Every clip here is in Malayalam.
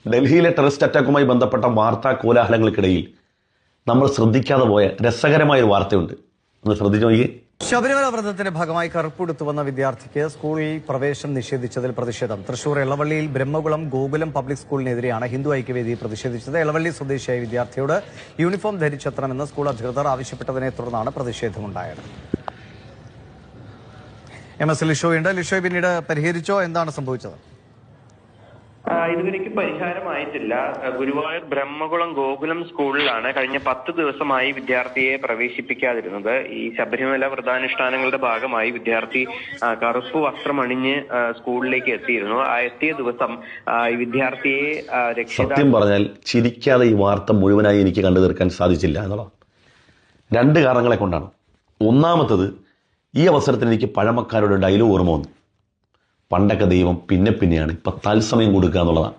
ഡൽഹിയിലെ ടെററിസ്റ്റ് അറ്റാക്കുമായി ബന്ധപ്പെട്ട വാർത്താ കോലാഹലങ്ങൾക്കിടയിൽ നമ്മൾ ശ്രദ്ധിക്കാതെ പോയ രസകരമായ ഒരു വാർത്തയുണ്ട്. ഒന്ന് ശ്രദ്ധിച്ചു നോക്കിയേ. ശബരിമല വ്രതത്തിന്റെ ഭാഗമായി കറുപ്പെടുത്തു വന്ന വിദ്യാർത്ഥിക്ക് സ്കൂളിൽ പ്രവേശനം നിഷേധിച്ചതിൽ പ്രതിഷേധം. തൃശൂർ എളവള്ളിയിൽ ബ്രഹ്മകുളം ഗോകുലം പബ്ലിക് സ്കൂളിനെതിരെയാണ് ഹിന്ദു ഐക്യവേദി പ്രതിഷേധിച്ചത്. എളവള്ളി സ്വദേശിയായ വിദ്യാർത്ഥിയോട് യൂണിഫോം ധരിച്ചെത്തണമെന്ന് സ്കൂൾ അധികൃതർ ആവശ്യപ്പെട്ടതിനെ തുടർന്നാണ് പ്രതിഷേധമുണ്ടായത്. MS ലിഷോയുണ്ട്. ലിഷോയ്, പിന്നീട് പരിഹരിച്ചോ? എന്താണ് സംഭവിച്ചത്? ഇതുവരെയ്ക്ക് പരിഹാരമായിട്ടില്ല. ഗുരുവായൂർ ബ്രഹ്മകുളം ഗോകുലം സ്കൂളിലാണ് കഴിഞ്ഞ 10 ദിവസമായി വിദ്യാർത്ഥിയെ പ്രവേശിപ്പിക്കാതിരുന്നത്. ഈ ശബരിമല വ്രതാനുഷ്ഠാനങ്ങളുടെ ഭാഗമായി വിദ്യാർത്ഥി കറുപ്പ് വസ്ത്രമണിഞ്ഞ് സ്കൂളിലേക്ക് എത്തിയിരുന്നു. ആ എത്തിയ ദിവസം ഈ വിദ്യാർത്ഥിയെ സത്യം പറഞ്ഞാൽ ചിരിക്കാതെ ഈ വാർത്ത മുഴുവനായി എനിക്ക് കണ്ടു തീർക്കാൻ സാധിച്ചില്ല എന്നുള്ളതാണ്. 2 കാരണങ്ങളെ കൊണ്ടാണ്. ഒന്നാമത്തത്, ഈ അവസരത്തിൽ എനിക്ക് പഴമക്കാരുടെ ഡയലോഗ് ഓർമ്മ വന്നു. പണ്ടൊക്കെ ദൈവം പിന്നെ പിന്നെയാണ്, ഇപ്പം തത്സമയം കൊടുക്കുക എന്നുള്ളതാണ്.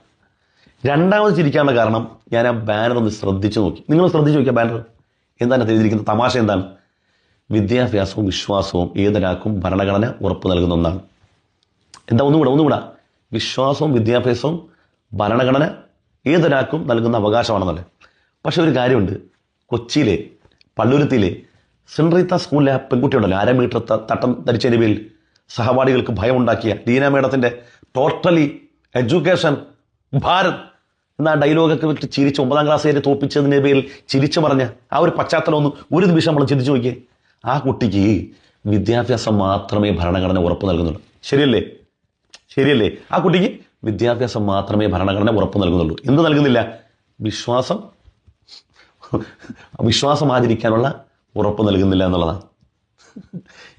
രണ്ടാമത് ചിരിക്കാനുള്ള കാരണം, ഞാൻ ആ ബാനർ ഒന്ന് ശ്രദ്ധിച്ചു നോക്കി. നിങ്ങൾ ശ്രദ്ധിച്ചു നോക്കിയ ബാനർ എന്താണ് എഴുതിയിരിക്കുന്നത്? തമാശ എന്താണ്? വിദ്യാഭ്യാസവും വിശ്വാസവും ഏതൊരാൾക്കും ഭരണഘടന ഉറപ്പ് നൽകുന്ന ഒന്നാണ്. എന്താ? ഒന്നുകൂടാ. വിശ്വാസവും വിദ്യാഭ്യാസവും ഭരണഘടന ഏതൊരാൾക്കും നൽകുന്ന അവകാശമാണെന്നല്ലേ. പക്ഷെ ഒരു കാര്യമുണ്ട്. കൊച്ചിയിലെ പള്ളുരുത്തിയിലെ സെൻറ് റീത്ത സ്കൂളിലെ പെൺകുട്ടിയുണ്ടല്ലോ, 1/2 മീറ്റർ തട്ടം ധരിച്ചതിൻ്റെ പേരിൽ സഹപാഠികൾക്ക് ഭയമുണ്ടാക്കിയ ലീന മേഡത്തിൻ്റെ ടോട്ടലി എഡ്യൂക്കേഷൻ ഭാരത് എന്ന ഡയലോഗൊക്കെ വിട്ട് ചിരിച്ച് 9ാം ക്ലാസ് വരെ തോപ്പിച്ചതിൻ്റെ പേരിൽ ചിരിച്ചു പറഞ്ഞ ആ ഒരു പശ്ചാത്തലം ഒരു നിമിഷം നമ്മൾ ചിന്തിച്ചു നോക്കിയേ. ആ കുട്ടിക്ക് വിദ്യാഭ്യാസം മാത്രമേ ഭരണഘടന ഉറപ്പ് നൽകുന്നുള്ളൂ. ശരിയല്ലേ? ആ കുട്ടിക്ക് വിദ്യാഭ്യാസം മാത്രമേ ഭരണഘടന ഉറപ്പ് നൽകുന്നുള്ളൂ. എന്ത് നൽകുന്നില്ല? വിശ്വാസം ആചരിക്കാനുള്ള ഉറപ്പ് നൽകുന്നില്ല എന്നുള്ളതാണ്.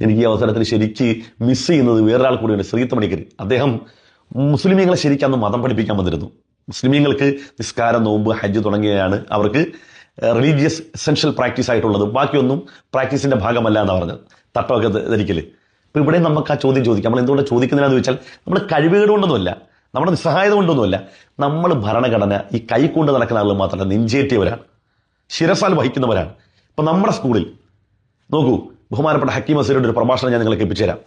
എനിക്ക് ഈ അവസരത്തിൽ ശരിക്ക് മിസ് ചെയ്യുന്നത് വേറൊരാൾ കൂടിയുണ്ട്, ശ്രീത്ത് മണിക്കർ. അദ്ദേഹം മുസ്ലിമീങ്ങളെ ശരിക്കും മതം പഠിപ്പിക്കാൻ വന്നിരുന്നു. മുസ്ലിമീങ്ങൾക്ക് നിസ്കാരം, നോമ്പ്, ഹജ്ജ് തുടങ്ങിയതാണ് അവർക്ക് റിലീജിയസ് എസെൻഷ്യൽ പ്രാക്ടീസ് ആയിട്ടുള്ളത്. ബാക്കിയൊന്നും പ്രാക്ടീസിന്റെ ഭാഗമല്ല എന്നാണ് പറഞ്ഞത്. തട്ടമൊക്കെ ധരിക്കല്. ഇപ്പം ഇവിടെ നമുക്ക് ആ ചോദ്യം ചോദിക്കാം. നമ്മൾ എന്തുകൊണ്ട് ചോദിക്കുന്നതെന്ന് ചോദിച്ചാൽ, നമ്മൾ കഴിവുകേട് കൊണ്ടൊന്നുമല്ല, നമ്മുടെ നിസ്സഹായത കൊണ്ടൊന്നുമല്ല. നമ്മൾ ഭരണഘടന ഈ കൈക്കൊണ്ട് നടക്കുന്ന ആളുകൾ മാത്രമല്ല, നെഞ്ചേറ്റിയവരാണ്, ശിരസാൽ വഹിക്കുന്നവരാണ്. ഇപ്പം നമ്മുടെ സ്കൂളിൽ നോക്കൂ, ബഹുമാനപ്പെട്ട ഹക്കീം അസീറിയുടെ ഒരു പ്രഭാഷണം ഞാൻ നിങ്ങളെ കേൾപ്പിച്ചു തരാം.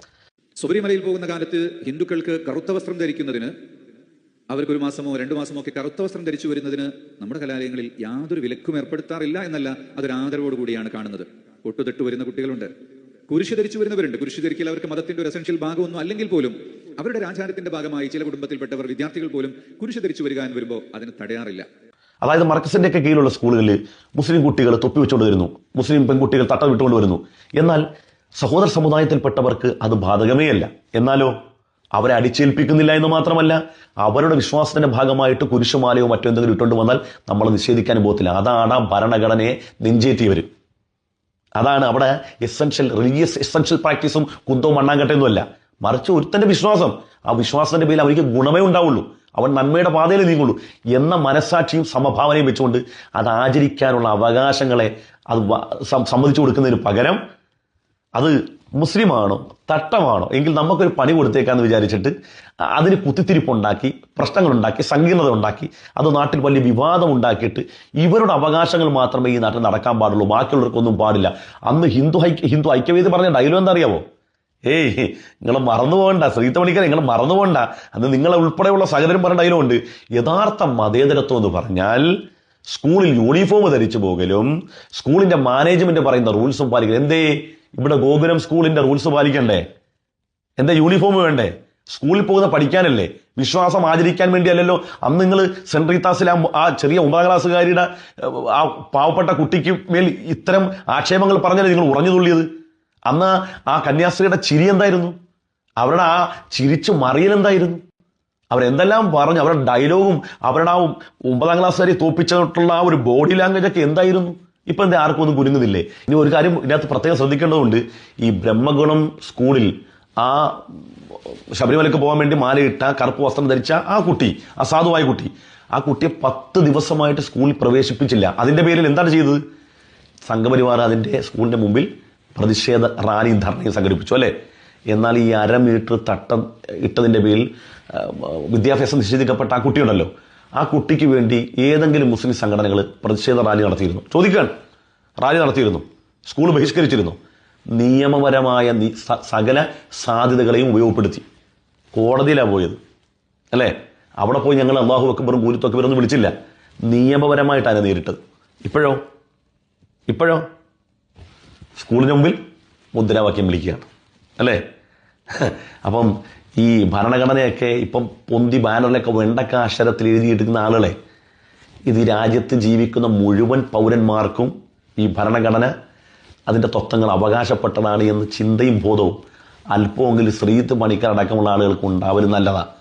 ശബരിമലയിൽ പോകുന്ന കാലത്ത് ഹിന്ദുക്കൾക്ക് കറുത്ത വസ്ത്രം ധരിക്കുന്നതിന്, അവർക്ക് 1 മാസമോ 2 മാസമോ ഒക്കെ കറുത്ത വസ്ത്രം ധരിച്ചു വരുന്നതിന് നമ്മുടെ കലാലയങ്ങളിൽ യാതൊരു വിലക്കും ഏർപ്പെടുത്താറില്ല എന്നല്ല, അതൊരു ആദരവോട് കൂടിയാണ് കാണുന്നത്. ഒട്ടുതെട്ട് വരുന്ന കുട്ടികളുണ്ട്, കുരിശ് ധരിച്ചു വരുന്നവരുണ്ട്. കുരിശ് ധരിക്കൽ അവർക്ക് മതത്തിന്റെ ഒരു എസൻഷ്യൽ ഭാഗമൊന്നും അല്ലെങ്കിൽ പോലും അവരുടെ ആചാരത്തിന്റെ ഭാഗമായി ചില കുടുംബത്തിൽപ്പെട്ടവർ, വിദ്യാർത്ഥികൾ പോലും കുരിശ് ധരിച്ചു വരിക എന്ന് വരുമ്പോൾ അതിന് തടയാറില്ല. അതായത് മർക്കസിന്റെ ഒക്കെ കീഴിലുള്ള സ്കൂളുകളിൽ മുസ്ലിം കുട്ടികൾ തൊപ്പി വെച്ചുകൊണ്ട് വരുന്നു, മുസ്ലിം പെൺകുട്ടികൾ തട്ടം വിട്ടുകൊണ്ട് വരുന്നു. എന്നാൽ സഹോദര സമുദായത്തിൽപ്പെട്ടവർക്ക് അത് ബാധകമേ അല്ല. എന്നാലോ അവരെ അടിച്ചേൽപ്പിക്കുന്നില്ല എന്ന് മാത്രമല്ല, അവരുടെ വിശ്വാസത്തിന്റെ ഭാഗമായിട്ട് കുരിശുമാലയോ മറ്റെന്തെങ്കിലും ഇട്ടുകൊണ്ട് വന്നാൽ നമ്മൾ നിഷേധിക്കാൻ പോകത്തില്ല. അതാണ് ഭരണഘടനയെ നെഞ്ചേറ്റിയവർ. അതാണ് അവിടെ റിലീജിയസ് എസൻഷ്യൽ പ്രാക്ടീസും കുന്തവും മണ്ണാങ്കട്ടയൊന്നും അല്ല, മറിച്ച് ഒരുത്തന്റെ വിശ്വാസം. ആ വിശ്വാസത്തിന്റെ പേരിൽ അവർക്ക് ഗുണമേ ഉണ്ടാവുള്ളൂ, അവൻ നന്മയുടെ പാതയിൽ നീങ്ങുള്ളൂ എന്ന മനസാക്ഷിയും സമഭാവനയും വെച്ചുകൊണ്ട് അത് ആചരിക്കാനുള്ള അവകാശങ്ങളെ അത് സമ്മതിച്ചു കൊടുക്കുന്നതിന് പകരം അത് മുസ്ലിമാണോ തട്ടമാണോ എങ്കിൽ നമുക്കൊരു പണി കൊടുത്തേക്കാന്ന് വിചാരിച്ചിട്ട് അതിന് കുത്തിത്തിരിപ്പുണ്ടാക്കി, പ്രശ്നങ്ങളുണ്ടാക്കി, സങ്കീർണത ഉണ്ടാക്കി, അത് നാട്ടിൽ വലിയ വിവാദം ഉണ്ടാക്കിയിട്ട് ഇവരുടെ അവകാശങ്ങൾ മാത്രമേ ഈ നാട്ടിൽ നടക്കാൻ പാടുള്ളൂ, ബാക്കിയുള്ളവർക്കൊന്നും പാടില്ല. അന്ന് ഹിന്ദു ഐക്യവേദി പറഞ്ഞ ഡയലോഗ് എന്താ അറിയാവോ? നിങ്ങൾ മറന്നു പോകണ്ട, ശ്രീത്ത് മണിക്കർ, നിങ്ങൾ മറന്നു പോകണ്ട. അന്ന് നിങ്ങളെ ഉൾപ്പെടെയുള്ള സഹോദരൻ പറഞ്ഞ ഡയലോഗുണ്ട്. യഥാർത്ഥ മതേതരത്വം എന്ന് പറഞ്ഞാൽ സ്കൂളിൽ യൂണിഫോം ധരിച്ചു പോകലും സ്കൂളിന്റെ മാനേജ്മെന്റ് പറയുന്ന റൂൾസും പാലിക്കലും. എന്തേ ഇവിടെ ഗോകുലം സ്കൂളിന്റെ റൂൾസ് പാലിക്കണ്ടേ? എന്താ യൂണിഫോം വേണ്ടേ? സ്കൂളിൽ പോകുന്ന പഠിക്കാനല്ലേ, വിശ്വാസം ആചരിക്കാൻ വേണ്ടിയല്ലല്ലോ. അന്ന് നിങ്ങൾ സെന്റ് റീത്താസിലെ ആ ചെറിയ 9ാം ക്ലാസ്സുകാരിയുടെ ആ പാവപ്പെട്ട കുട്ടിക്ക് മേൽ ഇത്തരം ആക്ഷേപങ്ങൾ പറഞ്ഞല്ലേ നിങ്ങൾ ഉറഞ്ഞു തുള്ളിയത്. അന്ന് ആ കന്യാസ്ത്രീയുടെ ചിരി എന്തായിരുന്നു? അവരുടെ ആ ചിരിച്ചു മറിയൽ എന്തായിരുന്നു? അവരെന്തെല്ലാം പറഞ്ഞു, അവരുടെ ഡയലോഗും അവരുടെ ആ 9ാം ക്ലാസ് വരെ തോപ്പിച്ചിട്ടുള്ള ആ ഒരു ബോഡി ലാംഗ്വേജ് ഒക്കെ എന്തായിരുന്നു? ഇപ്പൊ എന്താ ആർക്കും ഒന്നും കുരുങ്ങുന്നില്ലേ? ഇനി ഒരു കാര്യം ഇതിനകത്ത് പ്രത്യേകം ശ്രദ്ധിക്കേണ്ടതുണ്ട്. ഈ ബ്രഹ്മഗുണം സ്കൂളിൽ ആ ശബരിമലയ്ക്ക് പോകാൻ വേണ്ടി മാലയിട്ട കറുപ്പ് വസ്ത്രം ധരിച്ച ആ കുട്ടി, അസാധുവായ കുട്ടി, ആ കുട്ടിയെ 10 ദിവസമായിട്ട് സ്കൂളിൽ പ്രവേശിപ്പിച്ചില്ല. അതിന്റെ പേരിൽ എന്താണ് ചെയ്തത്? സംഘപരിവാർ അതിന്റെ സ്കൂളിന്റെ മുമ്പിൽ പ്രതിഷേധ റാലിയും ധർണയും സംഘടിപ്പിച്ചു അല്ലേ. എന്നാൽ ഈ 1/2 മീറ്റർ തട്ടം ഇട്ടതിന്റെ പേരിൽ വിദ്യാഭ്യാസം നിഷേധിക്കപ്പെട്ട ആ കുട്ടിയുണ്ടല്ലോ, ആ കുട്ടിക്ക് വേണ്ടി ഏതെങ്കിലും മുസ്ലിം സംഘടനകൾ പ്രതിഷേധ റാലി നടത്തിയിരുന്നു? ചോദിക്കാൻ റാലി നടത്തിയിരുന്നു? സ്കൂൾ ബഹിഷ്കരിച്ചിരുന്നു? നിയമപരമായ സകല സാധ്യതകളെയും ഉപയോഗപ്പെടുത്തി കോടതിയിലാണ് പോയത് അല്ലേ. അവിടെ പോയി ഞങ്ങൾ അള്ളാഹു അക്ബറും കൂലിത്തൊക്കെ ഒന്നും വിളിച്ചില്ല. നിയമപരമായിട്ടാണ് നേരിട്ടത്. ഇപ്പോഴോ സ്കൂളിന് മുമ്പിൽ മുദ്രാവാക്യം വിളിക്കുകയാണ് അല്ലേ? അപ്പം ഈ ഭരണഘടനയൊക്കെ ഇപ്പം പൊന്തി ബാനറിലൊക്കെ വെണ്ടക്ക അക്ഷരത്തിൽ എഴുതിയെടുക്കുന്ന ആളുകളെ, ഇത് ഈ രാജ്യത്ത് ജീവിക്കുന്ന മുഴുവൻ പൗരന്മാർക്കും ഈ ഭരണഘടന അതിൻ്റെ തത്വങ്ങൾ അവകാശപ്പെട്ടതാണ് എന്ന് ചിന്തയും ബോധവും അല്പമെങ്കിലും ശ്രീത്ത് പണിക്കർ അടക്കമുള്ള ആളുകൾക്ക് ഉണ്ടാവലും നല്ലതാണ്.